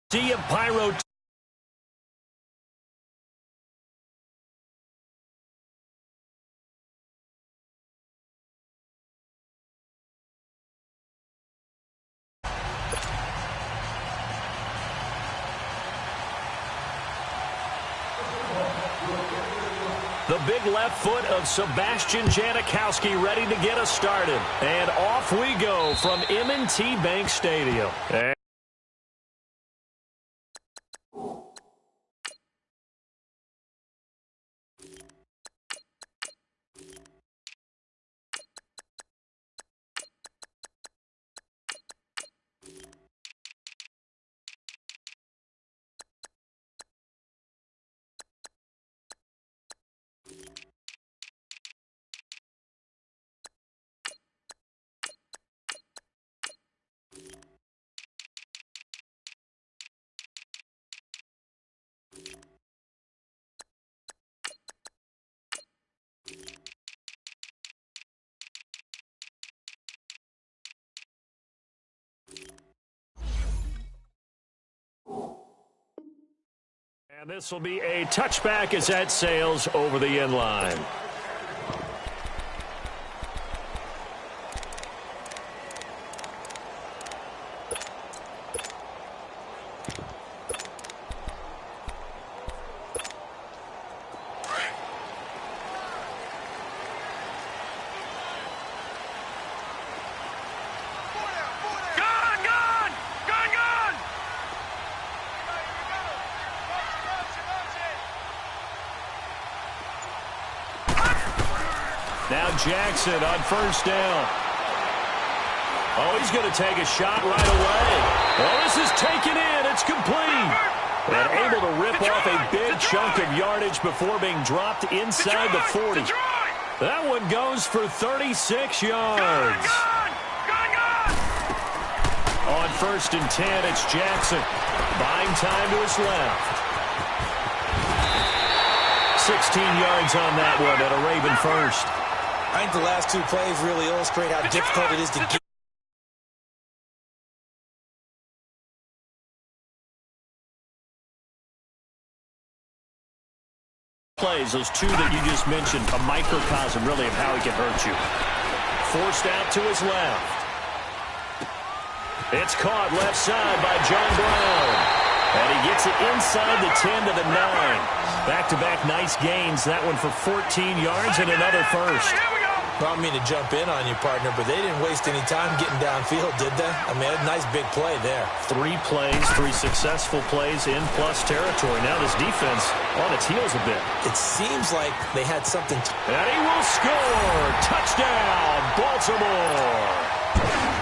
Sea of pyro. The big left foot of Sebastian Janikowski ready to get us started. And off we go from M&T Bank Stadium. And this will be a touchback as that sails over the end line. Now Jackson on first down. Oh, he's going to take a shot right away. Well, this is taken in. It's complete. And able to rip off a big chunk of yardage before being dropped inside the 40. That one goes for 36 yards. On first and 10, it's Jackson. Buying time to his left. 16 yards on that one at a Raven first. I think the last two plays really illustrate how difficult it is to get. Plays, those two that you just mentioned, a microcosm really of how he can hurt you. Forced out to his left. It's caught left side by John Brown. And he gets it inside the 10 to the 9. Back-to-back nice gains. That one for 14 yards and another first. I don't mean to jump in on you, partner, but they didn't waste any time getting downfield, did they? I mean, a nice big play there. 3 plays, 3 successful plays in plus territory. Now this defense on its heels a bit. It seems like they had something. And he will score. Touchdown, Baltimore.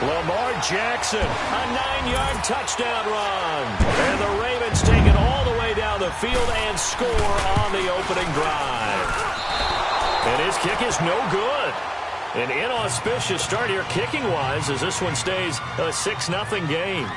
Lamar Jackson, a 9-yard touchdown run. And the Ravens take it all the way down the field and score on the opening drive. And his kick is no good. An inauspicious start here kicking-wise as this one stays a 6-0 game.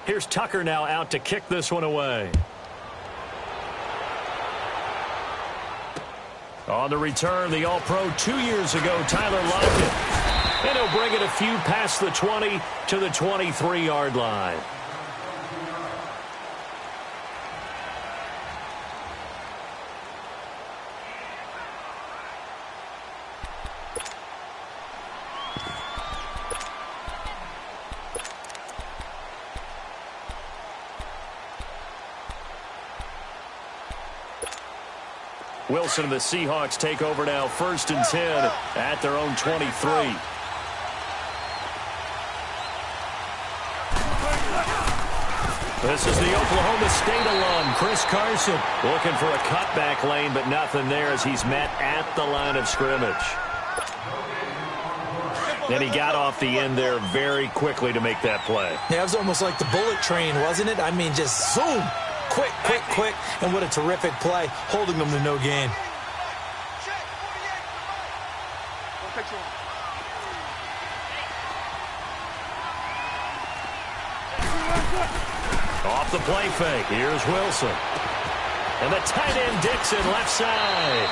Here's Tucker now out to kick this one away. On the return, the All-Pro 2 years ago, Tyler Lockett. And he'll bring it a few past the 20 to the 23-yard line. Wilson and the Seahawks take over now, 1st and 10 at their own 23. This is the Oklahoma State alum, Chris Carson, looking for a cutback lane, but nothing there as he's met at the line of scrimmage. And he got off the end there very quickly to make that play. Yeah, it was almost like the bullet train, wasn't it? I mean, just zoom, quick, quick, quick, and what a terrific play, holding them to no gain. Off the play fake. Here's Wilson. And the tight end Dixon left side.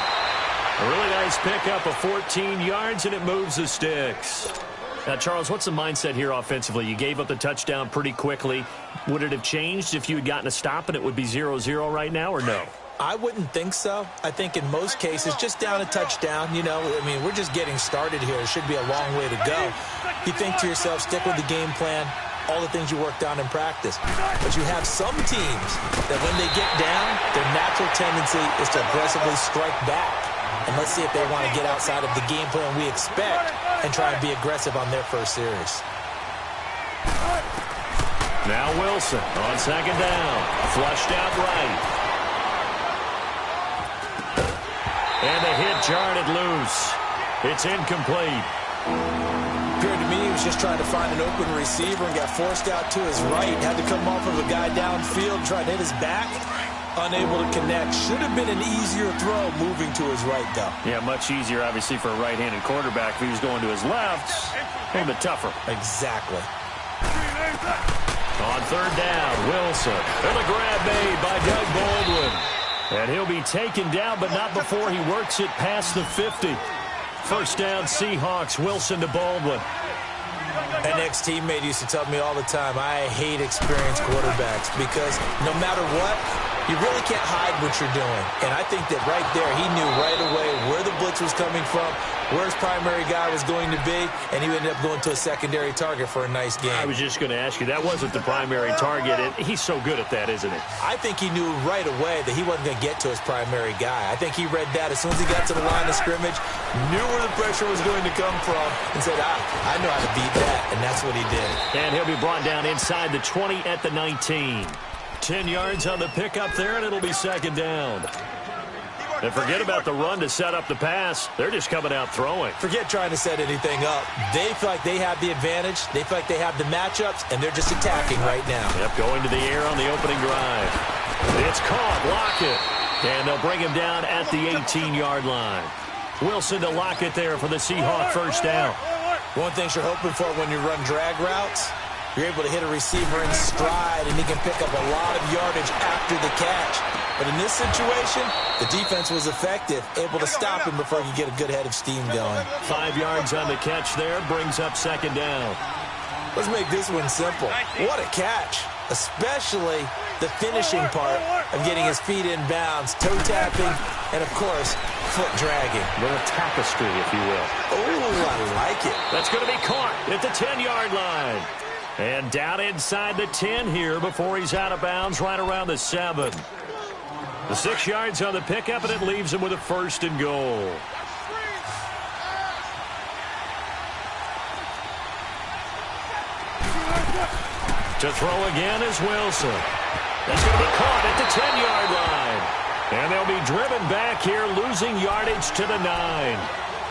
A really nice pickup of 14 yards, and it moves the sticks. Now, Charles, what's the mindset here offensively? You gave up the touchdown pretty quickly. Would it have changed if you had gotten a stop and it would be 0-0 right now, or no? I wouldn't think so. I think in most cases, just down a touchdown, you know, I mean, we're just getting started here. It should be a long way to go. You think to yourself, stick with the game plan, all the things you worked on in practice. But you have some teams that when they get down, their natural tendency is to aggressively strike back. And let's see if they want to get outside of the game plan we expect and try and be aggressive on their first series. Now Wilson on second down. Flushed out right. And the hit jarred it loose. It's incomplete. Appeared to me he was just trying to find an open receiver and got forced out to his right. Had to come off of a guy downfield, trying to hit his back. Unable to connect. Should have been an easier throw moving to his right, though. Yeah, much easier, obviously, for a right-handed quarterback. If he was going to his left, a little bit tougher. Exactly. On third down, Wilson. And the grab made by Doug Baldwin. And he'll be taken down, but not before he works it past the 50. First down, Seahawks. Wilson to Baldwin. An ex-teammate used to tell me all the time, I hate experienced quarterbacks because no matter what, you really can't hide what you're doing. And I think that right there, he knew right away where the blitz was coming from, where his primary guy was going to be, and he ended up going to a secondary target for a nice game. I was just going to ask you, that wasn't the primary target, and he's so good at that, isn't he? I think he knew right away that he wasn't going to get to his primary guy. I think he read that as soon as he got to the line of scrimmage, knew where the pressure was going to come from, and said, I know how to beat that, and that's what he did. And he'll be brought down inside the 20 at the 19. 10 yards on the pickup there, and it'll be second down. And forget about the run to set up the pass. They're just coming out throwing. Forget trying to set anything up. They feel like they have the advantage. They feel like they have the matchups, and they're just attacking right now. Yep, going to the air on the opening drive. It's caught. Lockett. And they'll bring him down at the 18-yard line. Wilson to Lockett there for the Seahawk first down. One thing you're hoping for when you run drag routes, you're able to hit a receiver in stride, and he can pick up a lot of yardage after the catch. But in this situation, the defense was effective, able to stop him before he could get a good head of steam going. 5 yards on the catch there, brings up second down. Let's make this one simple. What a catch, especially the finishing part of getting his feet in bounds, toe tapping, and, of course, foot dragging. A little tapestry, if you will. Oh, I like it. That's going to be caught at the 10-yard line. And down inside the 10 here before he's out of bounds right around the 7. The 6 yards on the pickup, and it leaves him with a first and goal. To throw again is Wilson. That's going to be caught at the 10-yard line. And they'll be driven back here, losing yardage to the 9.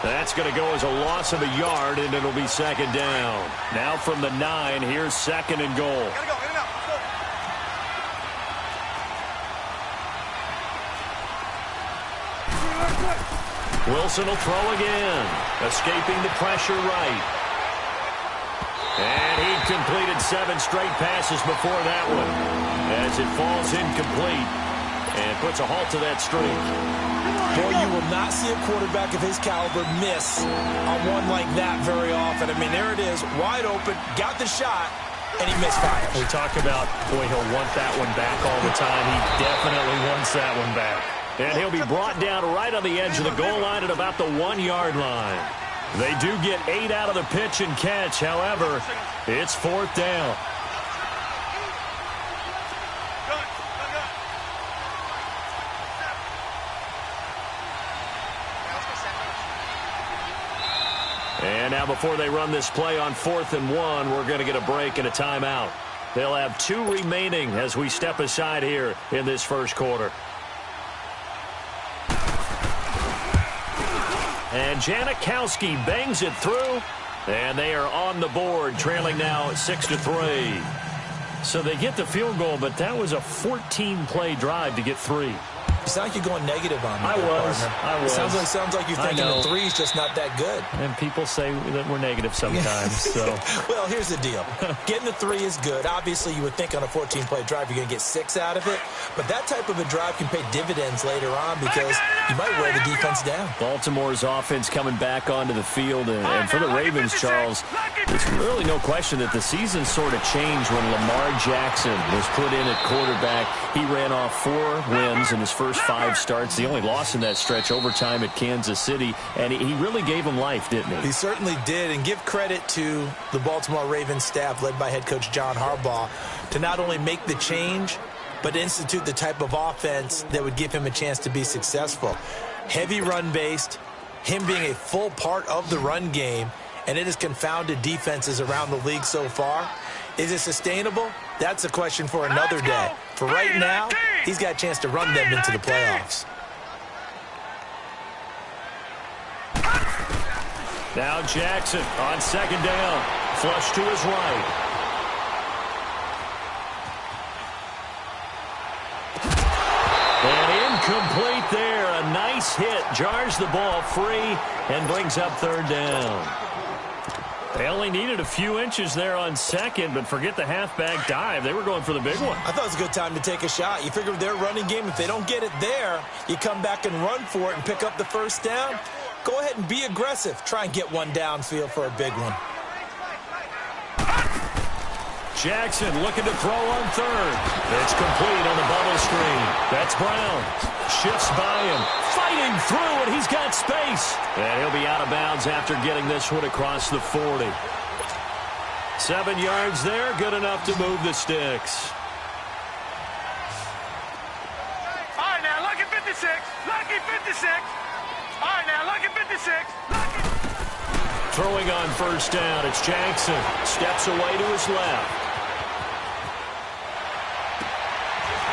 That's going to go as a loss of a yard, and it'll be second down. Now from the 9, here's second and goal. Wilson will throw again, escaping the pressure right. And he'd completed 7 straight passes before that one, as it falls incomplete and puts a halt to that streak. Boy, you will not see a quarterback of his caliber miss on one like that very often. I mean, there it is, wide open, got the shot, and he misfires. We talk about, boy, he'll want that one back all the time. He definitely wants that one back. And he'll be brought down right on the edge of the goal line at about the 1-yard line. They do get 8 out of the pitch and catch. However, it's fourth down. And now before they run this play on 4th and 1, we're going to get a break and a timeout. They'll have 2 remaining as we step aside here in this first quarter. And Janikowski bangs it through, and they are on the board, trailing now 6-3. So they get the field goal, but that was a 14-play drive to get 3. You sound like you're going negative on me. I was. Sounds like you're thinking the three's just not that good. And people say that we're negative sometimes. So. Well, here's the deal. Getting the three is good. Obviously, you would think on a 14-play drive you're going to get 6 out of it. But that type of a drive can pay dividends later on because you might wear the defense down. Baltimore's offense coming back onto the field. And for the Ravens, Charles, it's really no question that the season sort of changed when Lamar Jackson was put in at quarterback. He ran off 4 wins in his first 5 starts. The only loss in that stretch, overtime at Kansas City. And he really gave him life, didn't he? He certainly did. And give credit to the Baltimore Ravens staff led by head coach John Harbaugh to not only make the change, but institute the type of offense that would give him a chance to be successful. Heavy run-based, him being a full part of the run game, and it has confounded defenses around the league so far. Is it sustainable? That's a question for another day. For right now, he's got a chance to run them into the playoffs. Now Jackson on second down. Flush to his right. And incomplete there. A nice hit. Jars the ball free and brings up third down. They only needed a few inches there on second, but forget the halfback dive. They were going for the big one. I thought it was a good time to take a shot. You figure with their running game, if they don't get it there, you come back and run for it and pick up the first down. Go ahead and be aggressive. Try and get one downfield for a big one. Jackson looking to throw on third. It's complete on the bubble screen. That's Brown. Shifts by him. Fighting through, and he's got space. And he'll be out of bounds after getting this one across the 40. 7 yards there, good enough to move the sticks. All right, now, look at 56. Lucky 56. All right, now, look at 56. Lucky. Throwing on first down, it's Jackson. Steps away to his left.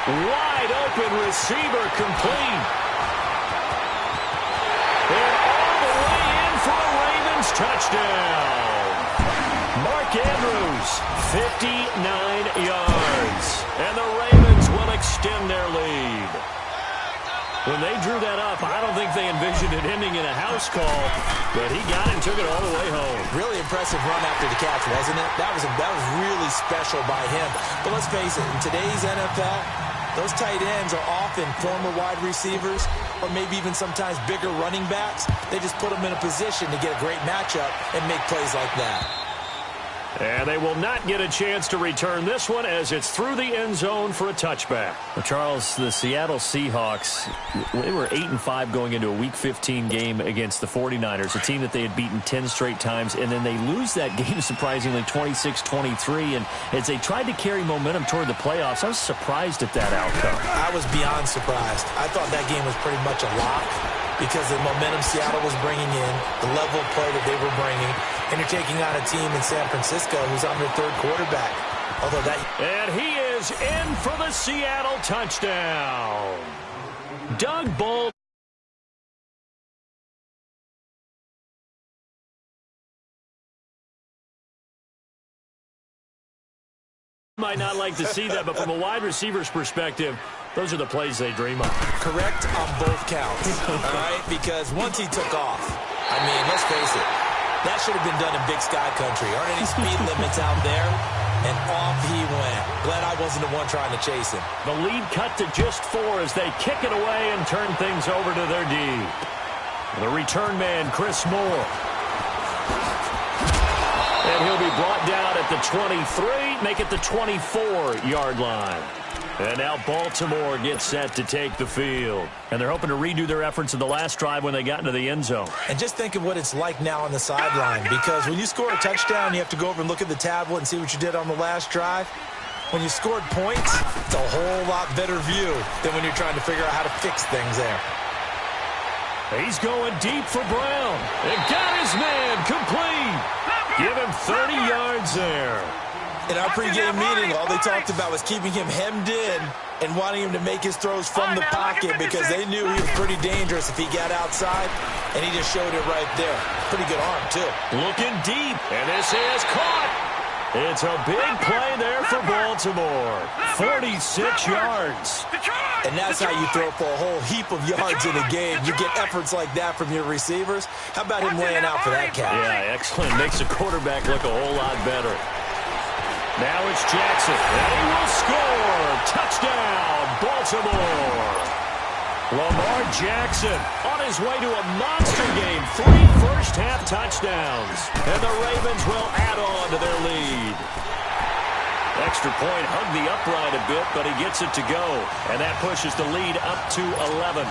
Wide open receiver complete. And all the way in for a Ravens touchdown. Mark Andrews, 59 yards. And the Ravens will extend their lead. When they drew that up, I don't think they envisioned it ending in a house call, but he got it and took it all the way home. Really impressive run after the catch, wasn't it? That was really special by him. But let's face it, in today's NFL, those tight ends are often former wide receivers or maybe even sometimes bigger running backs. They just put them in a position to get a great matchup and make plays like that. And they will not get a chance to return this one as it's through the end zone for a touchback. Well, Charles, the Seattle Seahawks, they were 8-5 going into a Week 15 game against the 49ers, a team that they had beaten 10 straight times, and then they lose that game surprisingly 26-23. And as they tried to carry momentum toward the playoffs, I was surprised at that outcome. I was beyond surprised. I thought that game was pretty much a lock because the momentum Seattle was bringing in, the level of play that they were bringing, and you're taking on a team in San Francisco who's on their third quarterback. And he is in for the Seattle touchdown. Doug Baldwin might not like to see that, but from a wide receiver's perspective, those are the plays they dream of. Correct on both counts, all right? Because once he took off, I mean, let's face it, that should have been done in Big Sky Country. Aren't any speed limits out there? And off he went. Glad I wasn't the one trying to chase him. The lead cut to just 4 as they kick it away and turn things over to their D. The return man, Chris Moore. And he'll be brought down at the 23, make it the 24-yard line. And now Baltimore gets set to take the field. And they're hoping to redo their efforts in the last drive when they got into the end zone. And just think of what it's like now on the sideline, because when you score a touchdown, you have to go over and look at the tablet and see what you did on the last drive. When you scored points, it's a whole lot better view than when you're trying to figure out how to fix things there. He's going deep for Brown. And got his man complete. Give him 30 yards there. In our pregame meeting, all they talked about was keeping him hemmed in and wanting him to make his throws from the pocket because they knew he was pretty dangerous if he got outside, and he just showed it right there. Pretty good arm, too. Looking deep, and this is caught. It's a big play there for Baltimore. 46 yards. And that's how you throw for a whole heap of yards in a game. You get efforts like that from your receivers. How about him laying out for that catch? Yeah, excellent. Makes the quarterback look a whole lot better. Now it's Jackson. And he will score. Touchdown, Baltimore. Lamar Jackson on his way to a monster game. 3 first-half touchdowns. And the Ravens will add on to their lead. Extra point hugged the upright a bit, but he gets it to go. And that pushes the lead up to 11.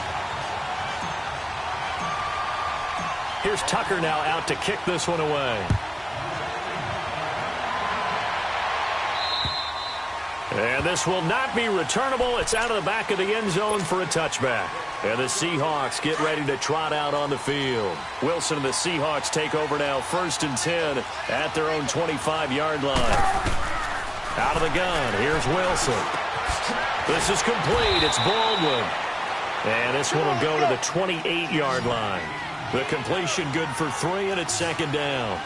Here's Tucker now out to kick this one away. And this will not be returnable. It's out of the back of the end zone for a touchback. And the Seahawks get ready to trot out on the field. Wilson and the Seahawks take over now, 1st and 10 at their own 25-yard line. Out of the gun, here's Wilson. This is complete. It's Baldwin. And this one will go to the 28-yard line. The completion good for 3, and it's 2nd down.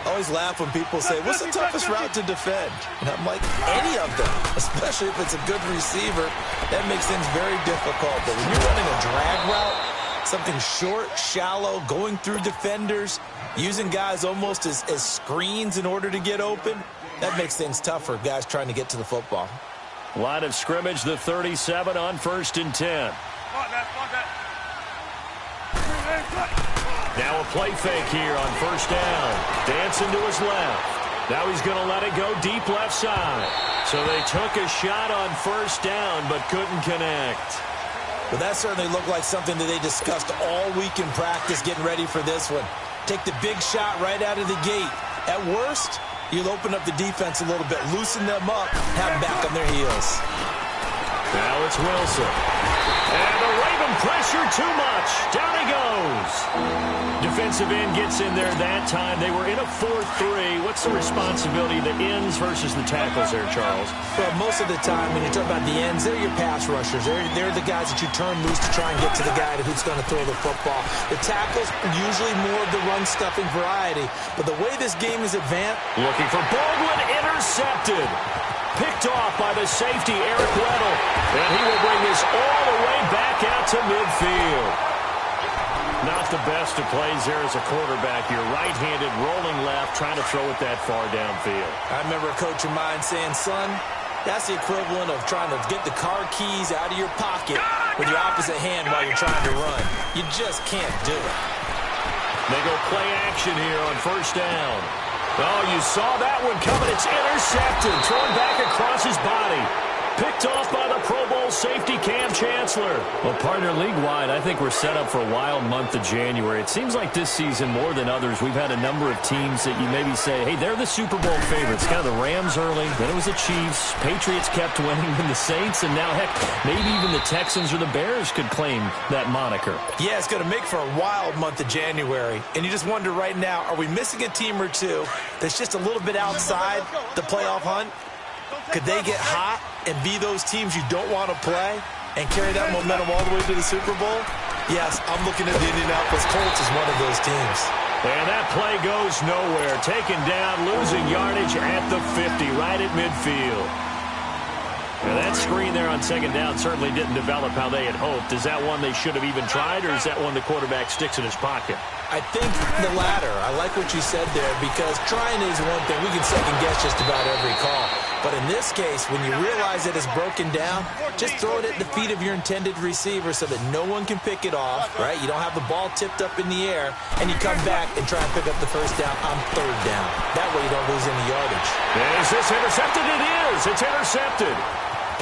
I always laugh when people say, what's the toughest route to defend? And I'm like, any of them, especially if it's a good receiver. That makes things very difficult. But when you're running a drag route, something short, shallow, going through defenders, using guys almost as screens in order to get open, that makes things tougher, guys trying to get to the football. Line of scrimmage, the 37 on 1st and 10. Now a play fake here on 1st down. Dancing to his left. Now he's going to let it go deep left side. So they took a shot on 1st down but couldn't connect. Well, that certainly looked like something that they discussed all week in practice getting ready for this one. Take the big shot right out of the gate. At worst, you'll open up the defense a little bit, loosen them up, have them back on their heels. Now it's Wilson. And the Raven pressure too much. Down he goes. Defensive end gets in there that time. They were in a 4-3. What's the responsibility of the ends versus the tackles there, Charles? Well, most of the time when you talk about the ends, they're your pass rushers. They're the guys that you turn loose to try and get to the guy who's going to throw the football. The tackles are usually more of the run-stuffing variety. But the way this game is advanced... Looking for Baldwin, intercepted. Picked off by the safety, Eric Weddle. And he will bring this all the way back out to midfield. Not the best of plays there as a quarterback. You're right-handed, rolling left, trying to throw it that far downfield. I remember a coach of mine saying, son, that's the equivalent of trying to get the car keys out of your pocket with your opposite hand while you're trying to run. You just can't do it. They go play action here on 1st down. Oh, you saw that one coming. It's intercepted. Thrown back across his body. Picked off by the Pro Bowl safety, Cam Chancellor. Well, partner, league-wide, I think we're set up for a wild month of January. It seems like this season, more than others, we've had a number of teams that you maybe say, hey, they're the Super Bowl favorites. Kind of the Rams early, then it was the Chiefs. Patriots kept winning, then the Saints, and now, heck, maybe even the Texans or the Bears could claim that moniker. Yeah, it's going to make for a wild month of January. And you just wonder right now, are we missing a team or two that's just a little bit outside the playoff hunt? Could they get hot and be those teams you don't want to play and carry that momentum all the way to the Super Bowl? Yes, I'm looking at the Indianapolis Colts as one of those teams. And that play goes nowhere. Taken down, losing yardage at the 50, right at midfield. Now that screen there on 2nd down certainly didn't develop how they had hoped. Is that one they should have even tried, or is that one the quarterback sticks in his pocket? I think the latter. I like what you said there, because trying is one thing. We can second-guess just about every call. But in this case, when you realize that it's broken down, just throw it at the feet of your intended receiver so that no one can pick it off, right? You don't have the ball tipped up in the air, and you come back and try and pick up the 1st down on 3rd down. That way you don't lose any yardage. Is this intercepted? It is. It's intercepted.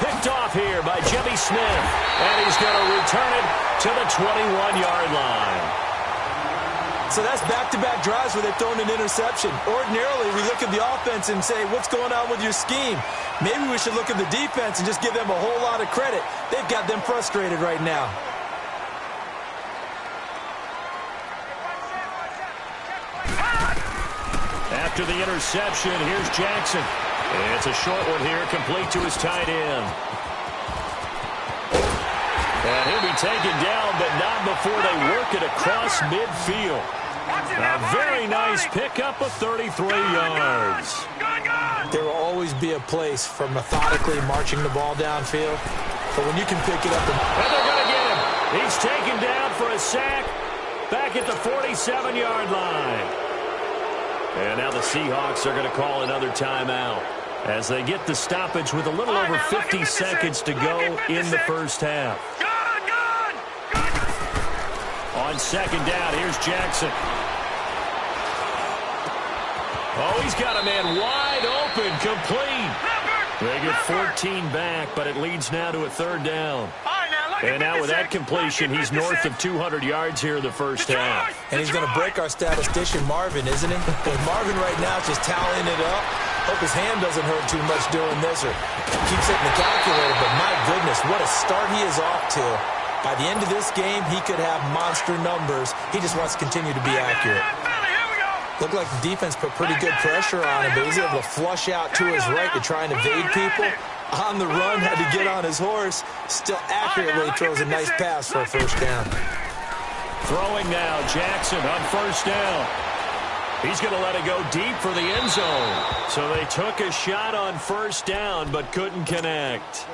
Picked off here by Jimmy Smith. And he's going to return it to the 21-yard line. So that's back-to-back drives where they've thrown an interception. Ordinarily, we look at the offense and say, what's going on with your scheme? Maybe we should look at the defense and just give them a whole lot of credit. They've got them frustrated right now. After the interception, here's Jackson. And it's a short one here, complete to his tight end. And he'll be taken down, but not before they work it across midfield. A very nice pickup of 33 yards. always be a place for methodically marching the ball downfield. But when you can pick it up and they're going to get him. He's taken down for a sack back at the 47-yard line. And now the Seahawks are going to call another timeout as they get the stoppage with a little over 50 seconds to go in the first half. On second down, here's Jackson. Oh, he's got a man wide open, complete. They get 14 back, but it leads now to a third down. And now with that completion, he's north of 200 yards here in the first half. And he's going to break our statistician, Marvin, isn't he? Because Marvin right now is just tallying it up. Hope his hand doesn't hurt too much doing this or keeps hitting the calculator. But my goodness, what a start he is off to. By the end of this game, he could have monster numbers. He just wants to continue to be accurate. Looked like the defense put pretty good pressure on him, but he's able to flush out to his right to try and evade people. On the run, had to get on his horse. Still accurately throws a nice pass for a first down. Throwing now, Jackson on first down. He's going to let it go deep for the end zone. So they took a shot on first down, but couldn't connect.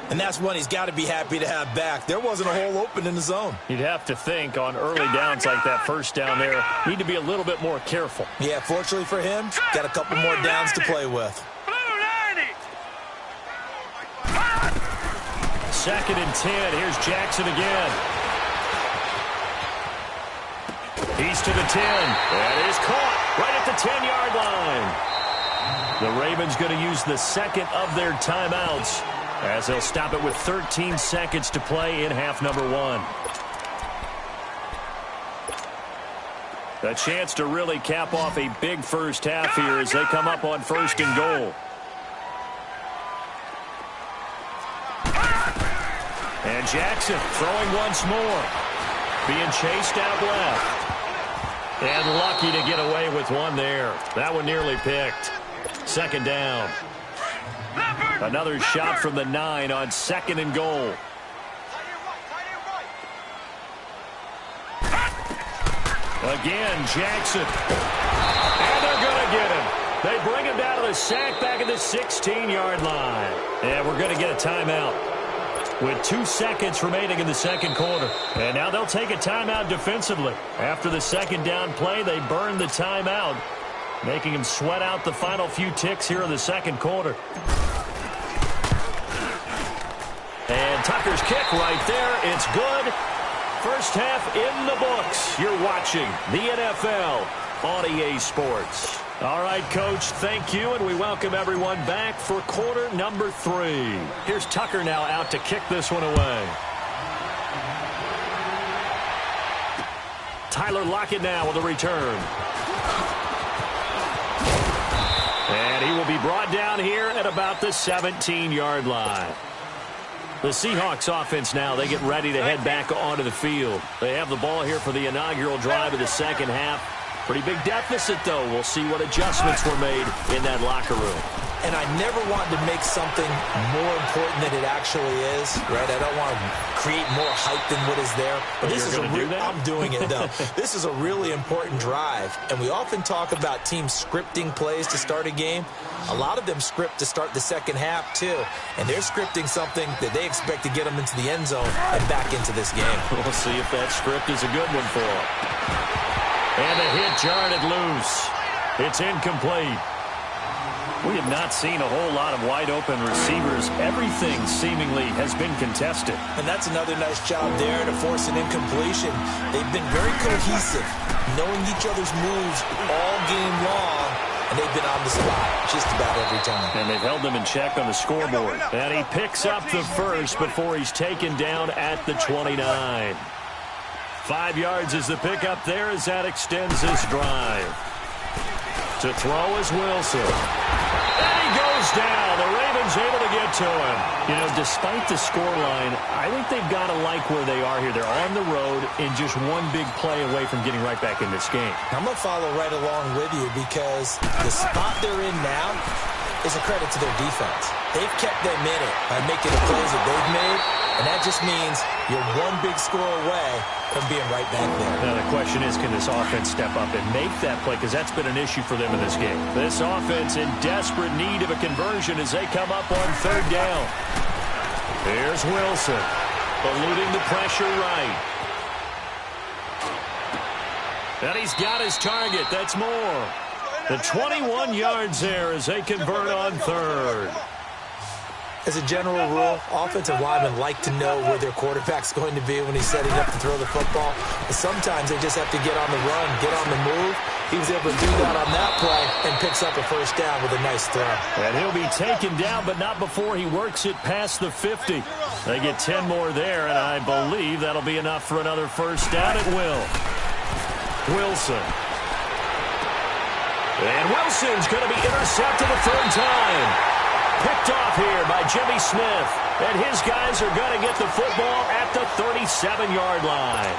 And that's one he's got to be happy to have back. There wasn't a hole open in the zone. You'd have to think on early downs like that first down there, need to be a little bit more careful. Yeah, fortunately for him, got a couple more downs to play with. Second and 10. Here's Jackson again. He's to the 10. That is caught right at the 10-yard line. The Ravens going to use the second of their timeouts as they'll stop it with 13 seconds to play in half number one. A chance to really cap off a big first half here as they come up on first and goal. And Jackson throwing once more. Being chased out left. And lucky to get away with one there. That one nearly picked. Second down. Another shot from the 9 on second and goal. Again, Jackson. And they're going to get him. They bring him down to the sack back at the 16-yard line. And we're going to get a timeout with 2 seconds remaining in the second quarter. And now they'll take a timeout defensively. After the second down play, they burn the timeout, making him sweat out the final few ticks here in the second quarter. And Tucker's kick right there. It's good. First half in the books. You're watching the NFL on EA Sports. All right, Coach, thank you, and we welcome everyone back for quarter number 3. Here's Tucker now out to kick this one away. Tyler Lockett now with a return. And he will be brought down here at about the 17-yard line. The Seahawks offense now, they get ready to head back onto the field. They have the ball here for the inaugural drive of the second half. Pretty big deficit, though. We'll see what adjustments were made in that locker room. And I never want to make something more important than it actually is, right? I don't want to create more hype than what is there. But this is I'm doing it, though. This is a really important drive. And we often talk about teams scripting plays to start a game. A lot of them script to start the second half, too. And they're scripting something that they expect to get them into the end zone and back into this game. We'll see if that script is a good one for them. And a hit jarred it loose. It's incomplete. We have not seen a whole lot of wide-open receivers. Everything seemingly has been contested. And that's another nice job there to force an incompletion. They've been very cohesive, knowing each other's moves all game long, and they've been on the spot just about every time. And they've held them in check on the scoreboard. And he picks up the first before he's taken down at the 29. 5 yards is the pickup there as that extends this drive. To throw is Wilson. And he goes down. The Ravens able to get to him. You know, despite the scoreline, I think they've got to like where they are here. They're on the road and just one big play away from getting right back in this game. I'm going to follow right along with you because the spot they're in now, is a credit to their defense. They've kept them in it by making the plays that they've made, and that just means you're one big score away from being right back there. Now the question is, can this offense step up and make that play? Because that's been an issue for them in this game. This offense in desperate need of a conversion as they come up on third down. Here's Wilson, eluding the pressure right. And he's got his target. That's more. The 21 yards there as they convert on third. As a general rule, offensive linemen like to know where their quarterback's going to be when he's setting up to throw the football. But sometimes they just have to get on the run, get on the move. He was able to do that on that play and picks up a first down with a nice throw. And he'll be taken down, but not before he works it past the 50. They get 10 more there, and I believe that'll be enough for another first down at will. Wilson. And Wilson's going to be intercepted a third time. Picked off here by Jimmy Smith. And his guys are going to get the football at the 37-yard line.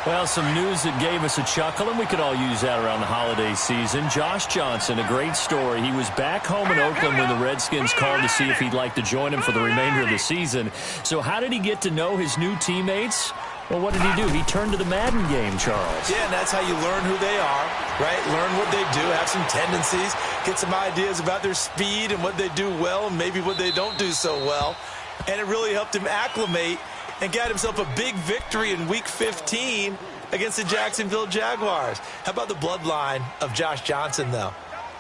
Well, some news that gave us a chuckle, and we could all use that around the holiday season. Josh Johnson, a great story. He was back home in Oakland when the Redskins called to see if he'd like to join him for the remainder of the season. So how did he get to know his new teammates? Well, what did he do? He turned to the Madden game, Charles. Yeah, and that's how you learn who they are, right? Learn what they do, have some tendencies, get some ideas about their speed and what they do well and maybe what they don't do so well. And it really helped him acclimate and got himself a big victory in Week 15 against the Jacksonville Jaguars. How about the bloodline of Josh Johnson, though?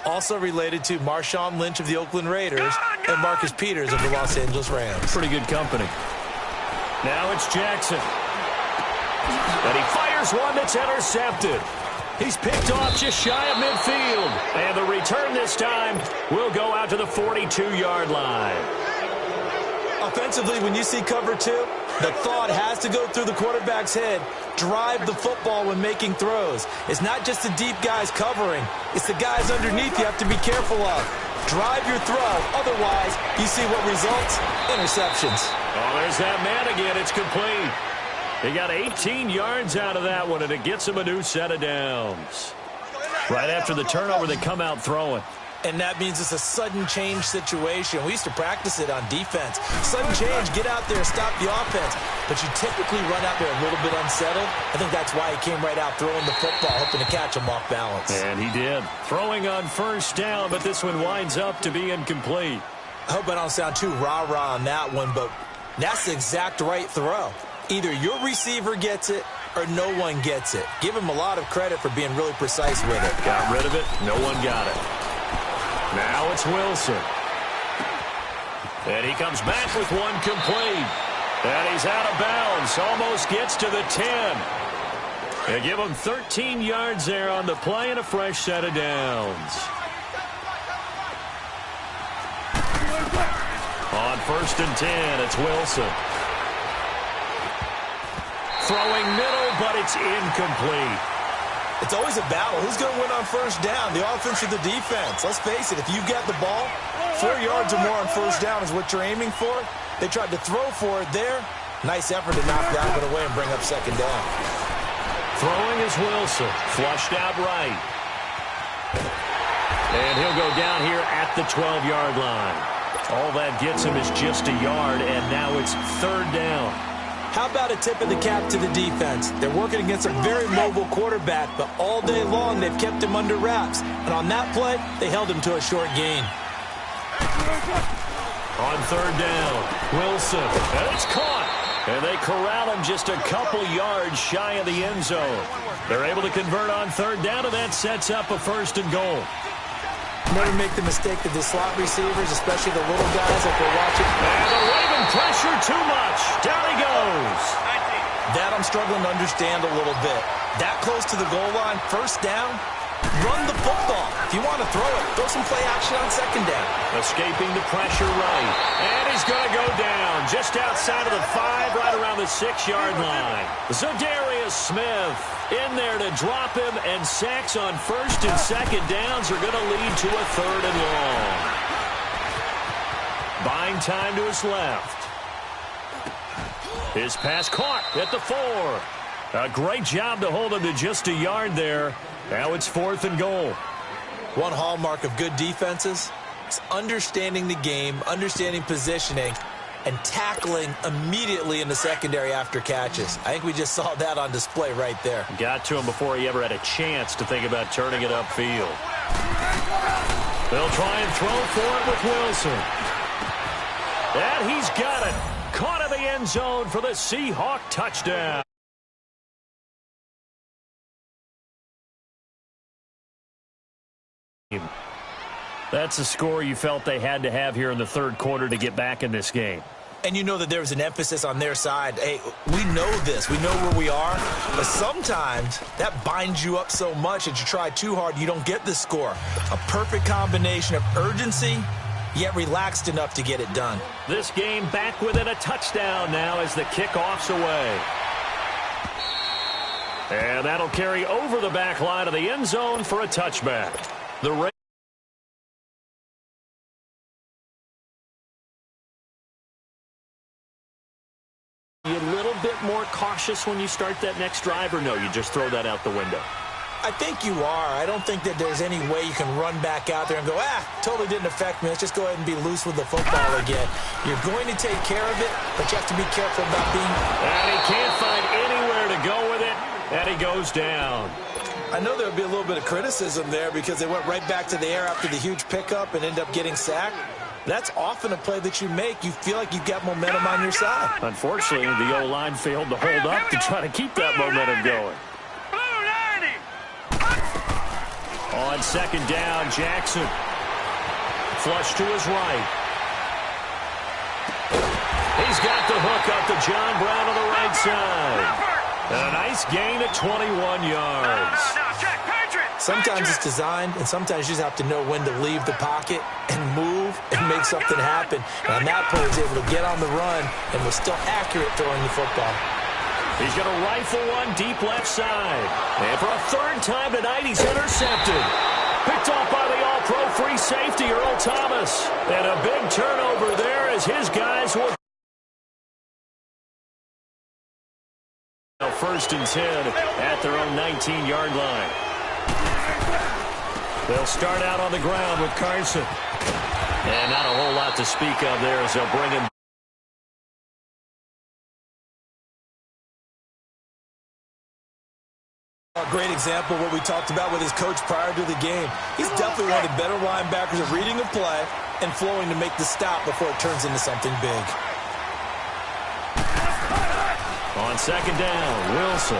Also related to Marshawn Lynch of the Oakland Raiders and Marcus Peters of the Los Angeles Rams. Pretty good company. Now it's Jackson. And he fires one that's intercepted. He's picked off just shy of midfield. And the return this time will go out to the 42-yard line. Offensively, when you see cover two, the thought has to go through the quarterback's head. Drive the football when making throws. It's not just the deep guys covering. It's the guys underneath you have to be careful of. Drive your throw. Otherwise, you see what results? Interceptions. Oh, there's that man again. It's complete. He got 18 yards out of that one, and it gets him a new set of downs. Right after the turnover, they come out throwing. And that means it's a sudden change situation. We used to practice it on defense. Sudden change, get out there, stop the offense. But you typically run out there a little bit unsettled. I think that's why he came right out throwing the football, hoping to catch him off balance. And he did. Throwing on first down, but this one winds up to be incomplete. I hope I don't sound too rah-rah on that one, but that's the exact right throw. Either your receiver gets it or no one gets it. Give him a lot of credit for being really precise with it. Got rid of it. No one got it. Now it's Wilson. And he comes back with one complete. And he's out of bounds. Almost gets to the 10. They give him 13 yards there on the play and a fresh set of downs. On 1st and 10, it's Wilson. Throwing middle, but it's incomplete. It's always a battle. Who's going to win on first down, the offense or the defense? Let's face it, if you get the ball, 4 yards or more on first down is what you're aiming for. They tried to throw for it there. Nice effort to knock that one away and bring up second down. Throwing is Wilson. Flushed out right. And he'll go down here at the 12-yard line. All that gets him is just a yard, and now it's third down. How about a tip of the cap to the defense? They're working against a very mobile quarterback, but all day long they've kept him under wraps. And on that play, they held him to a short gain. On third down, Wilson. And it's caught. And they corral him just a couple yards shy of the end zone. They're able to convert on third down, and that sets up a 1st and goal. Never make the mistake of the slot receivers, especially the little guys like we're watching. And the Raven pressure too much. Down he goes. That I'm struggling to understand a little bit. That close to the goal line, first down, run the football. If you want to throw it, throw some play action on second down. Escaping the pressure right. And he's going to go down just outside of the 5, right around the 6-yard line. Zadarius Smith in there to drop him, and sacks on 1st and 2nd downs are going to lead to a 3rd and long. Buying time to his left. His pass caught at the 4. A great job to hold him to just a yard there. Now it's 4th and goal. One hallmark of good defenses, It's understanding the game, understanding positioning, and tackling immediately in the secondary after catches. I think we just saw that on display right there. Got to him before he ever had a chance to think about turning it upfield. They'll try and throw for it with Wilson. And he's got it. Caught in the end zone for the Seahawk touchdown. That's a score you felt they had to have here in the third quarter to get back in this game. And you know that there was an emphasis on their side. Hey, we know this. We know where we are. But sometimes that binds you up so much that you try too hard, you don't get the score. A perfect combination of urgency, yet relaxed enough to get it done. This game back within a touchdown now as the kickoff's away. And that'll carry over the back line of the end zone for a touchback. The You a little bit more cautious when you start that next drive, or no, you just throw that out the window? I think you are. I don't think that there's any way you can run back out there and go, totally didn't affect me. Let's just go ahead and be loose with the football again. You're going to take care of it, but you have to be careful about being... And he can't find anywhere to go with it, and he goes down. I know there would be a little bit of criticism there because they went right back to the air after the huge pickup and ended up getting sacked. That's often a play that you make. You feel like you've got momentum on your side. Unfortunately, the O-line failed to hold up to try to keep that momentum going. On second down, Jackson. Flush to his right. He's got the hook up to John Brown on the right side. And a nice gain at 21 yards. Sometimes it's designed, and sometimes you just have to know when to leave the pocket and move and make something happen. And on that play, he was able to get on the run and was still accurate throwing the football. He's going to rifle one deep left side. And for a third time tonight, he's intercepted. Picked off by the all-pro free safety, Earl Thomas. And a big turnover there as his guys will... First and 10 at their own 19-yard line. They'll start out on the ground with Carson. And not a whole lot to speak of there as they'll bring him. A great example of what we talked about with his coach prior to the game. He's definitely one of the better linebackers at reading a play and flowing to make the stop before it turns into something big. On second down, Wilson.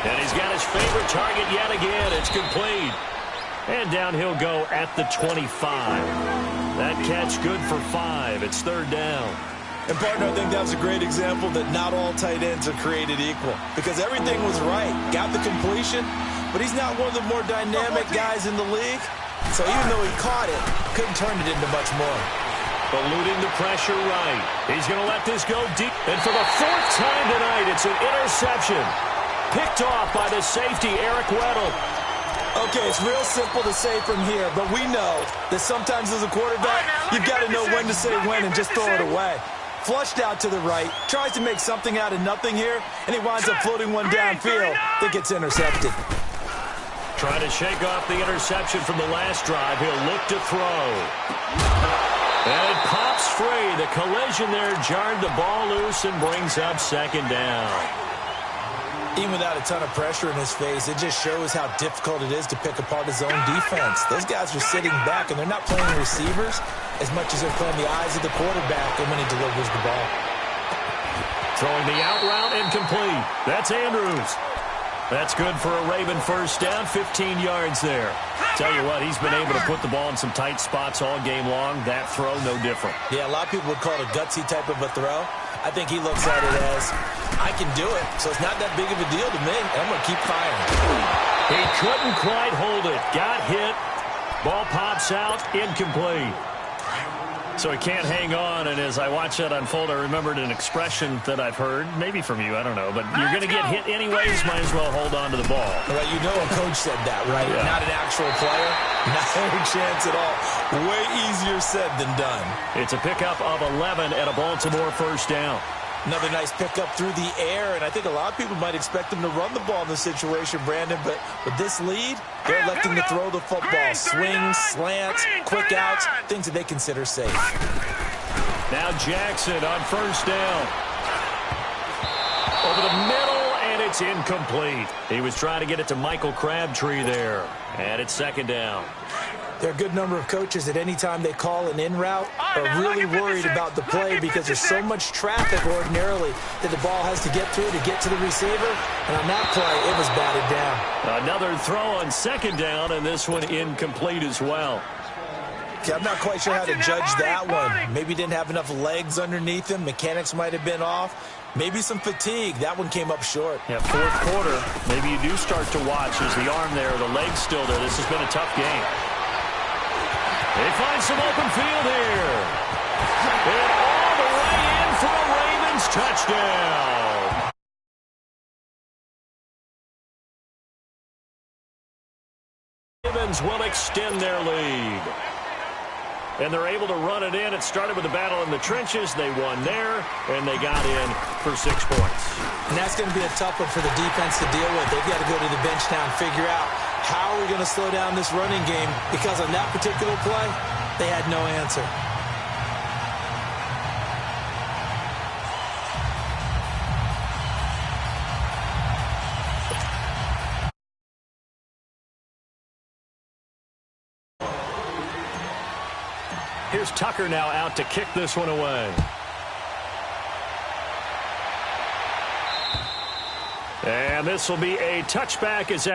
And he's got his favorite target yet again. It's complete. And down he'll go at the 25. That catch good for 5. It's third down. And, partner, I think that was a great example that not all tight ends are created equal. Because everything was right. Got the completion, but he's not one of the more dynamic guys in the league. So even though he caught it, couldn't turn it into much more. Eluding the pressure right. He's going to let this go deep. And for the fourth time tonight, it's an interception. Picked off by the safety, Eric Weddle. Okay, it's real simple to say from here, but we know that sometimes as a quarterback, you've got to know when to say when and just throw it away. Flushed out to the right, tries to make something out of nothing here, and he winds up floating one downfield that gets intercepted. Trying to shake off the interception from the last drive. He'll look to throw. And it pops free. The collision there jarred the ball loose and brings up second down. Even without a ton of pressure in his face, it just shows how difficult it is to pick apart his own defense. Those guys are sitting back, and they're not playing receivers as much as they're playing the eyes of the quarterback and when he delivers the ball. Throwing the out route incomplete. That's Andrews. That's good for a Raven first down, 15 yards there. Tell you what, he's been able to put the ball in some tight spots all game long. That throw, no different. Yeah, a lot of people would call it a gutsy type of a throw. I think he looks at it as, I can do it, so it's not that big of a deal to me, and I'm going to keep firing. He couldn't quite hold it. Got hit. Ball pops out, incomplete. So he can't hang on, and as I watch that unfold, I remembered an expression that I've heard, maybe from you, I don't know, but you're going to get hit anyways, might as well hold on to the ball. Right, you know a coach said that, right? Yeah. Not an actual player, not any chance at all. Way easier said than done. It's a pickup of 11 at a Baltimore first down. Another nice pickup through the air, and I think a lot of people might expect him to run the ball in this situation, Brandon, but with this lead, they're electing to throw the football. Swings, slants, quick outs, things that they consider safe. Now Jackson on first down. Over the middle, and it's incomplete. He was trying to get it to Michael Crabtree there, and it's second down. There are a good number of coaches at any time they call an in route are really worried about the play because there's so much traffic ordinarily that the ball has to get through to get to the receiver. And on that play, it was batted down. Another throw on second down, and this one incomplete as well. Okay, I'm not quite sure how to judge that one. Maybe didn't have enough legs underneath him. Mechanics might have been off. Maybe some fatigue. That one came up short. Yeah, fourth quarter, maybe you do start to watch. Is the arm there, the leg's still there. This has been a tough game. They find some open field here. And all the way in for a Ravens touchdown. Ravens will extend their lead. And they're able to run it in. It started with a battle in the trenches. They won there, and they got in for 6 points. And that's going to be a tough one for the defense to deal with. They've got to go to the bench now and figure out how are we going to slow down this running game, because on that particular play, they had no answer. Here's Tucker now out to kick this one away. And this will be a touchback as